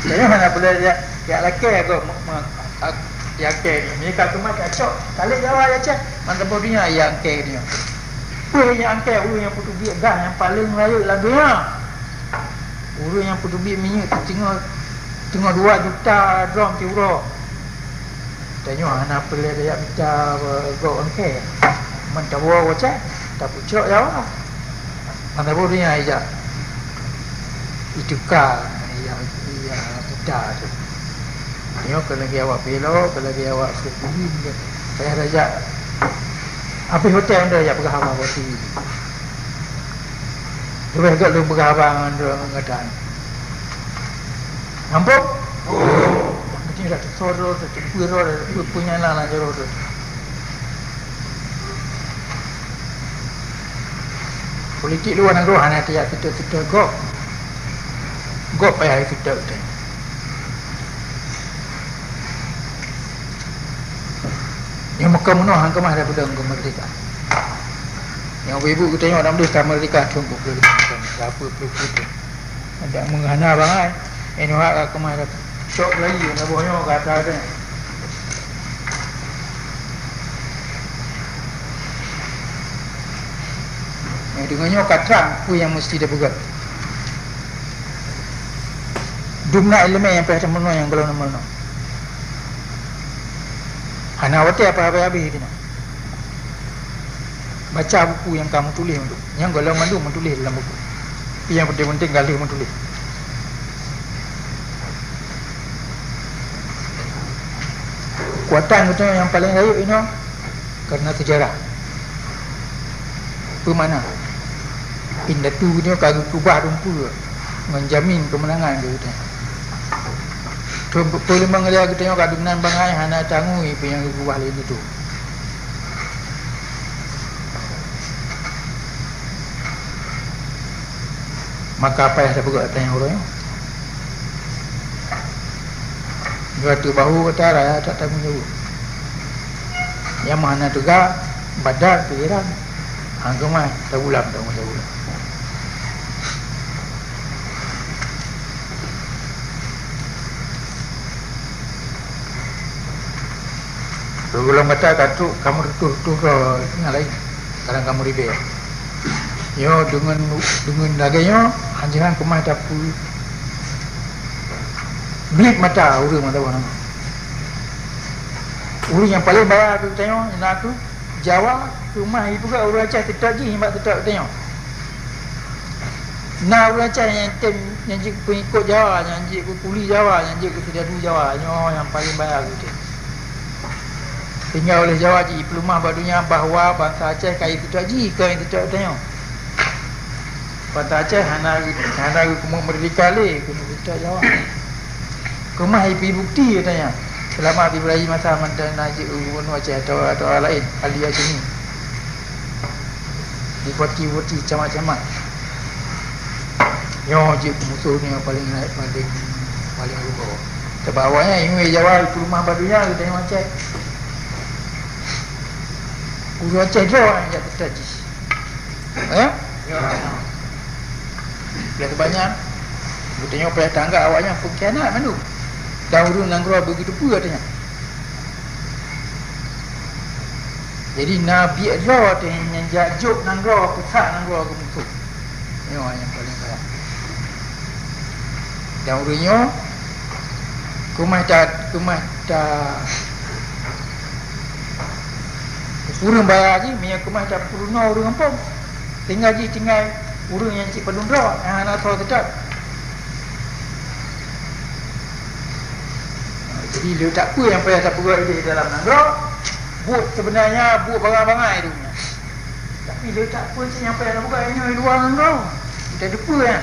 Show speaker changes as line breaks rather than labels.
Jadi mana boleh dia laki aku yang ke ni. Mereka tu macam cok. Kali Jawa ya cak. Mantap bodinya yang ke dia. Yang ke yang putu biak gas yang paling layak lah dunia. Urus yang putu biak minyak tengah 2 juta drum euro. Tanya anak boleh dia minta go angke. Mantap bawa cak. Tak pucuk Jawa. Mantap bodinya aja. Itu kan yang mudah tu. Tengok kalau lagi awak belok, kalau lagi awak sepuluh dia. Saya raja. Apa hotel anda yang berhabang waktu ini? Lebih agak lu berhabang anda mengatakan. Nampak? Mungkin dah tersorot, terpurau, punya lah jorot. Politik luar negara hanya tiap kita gop payah kita tu. Yang Mekah Munah hang kemah daripada merdeka. Yang ibu kita tengok dalam desa merdeka tunggu dulu. Apa tu. Ada menghana bangai. Ini hak kemah dah. Syok lagi nabohnya kata ada. Yang dengannya katrang ku yang mesti dia buat. Dumna elemen yang perhatian menua yang belum menua. Hana wati apa habis dia. Baca buku yang kamu tulis tu. Yang kalau mandu menulis dalam buku. Yang penting gali menulis. Kuatan kita yang paling layak ini karena sejarah. Pemana? Pindah tu dia kagak kubah rumpu menjamin kemenangan dia. Boleh mengelia kita tengok kadunan bangai hana tangui apa yang kubah lain itu. Maka apa yang saya buat tanya orang dua tu bahu kata raya tak tanggung jawab. Yang mana juga badar pikiran angkemai tak ulam tanggung jawab. Kalau kata katu kamu tuh yang lain, kadang kamu ribet. Yo dengan laganya anjuran kemah tapu. Blik mata urang mata orang. Urang yang paling bayar tu tengok nak tu Jawa rumah ibu kat urang Aceh tetap je himbat tetap tengok. Nah urang Aceh yang pengikut Jawa, yang kuli Jawa, yang kesediaan Jawa, yang paling bayar tu. Tinggal oleh Jawa ji pelumah badunya bahawa bangsa Aceh kaya itu haji kau yang tidak tengok. Bangsa Aceh hana kumuk merdeka le kena kita Jawa. Kemah ipi bukti katanya. Selama Ibrahim masa mantan Najib Gubernur Aceh atau orang lain ahli Aceh ni. Di poti-poti camat-camat. Yo je musuh ni yang paling lupa. Sebab awalnya ini Jawa pelumah badunya kita tengok Aceh. Urang Aceh dia orang yang tertaji. Ya? Bila tu banyak aku tengok pada tangga awaknya pengkhianat mana. Dan urang Nanggro begitu pula katanya. Jadi Nabi Adra tu yang jajuk Nanggro, pusat Nanggro ke musuh. Ini orang yang paling kaya. Dan urangnya kumah urang bayar je, minyak kemah tak perlu nak urang apa. Tinggal urang yang cik pelung dah, yang anak tahu tetap. Jadi dia tak apa yang payah tak perlu di dalam Nanggro. Buat sebenarnya buat barang-barang itu. Tapi dia tak apa yang payah nak buat ini luar Nanggro. Kita ada apa kan?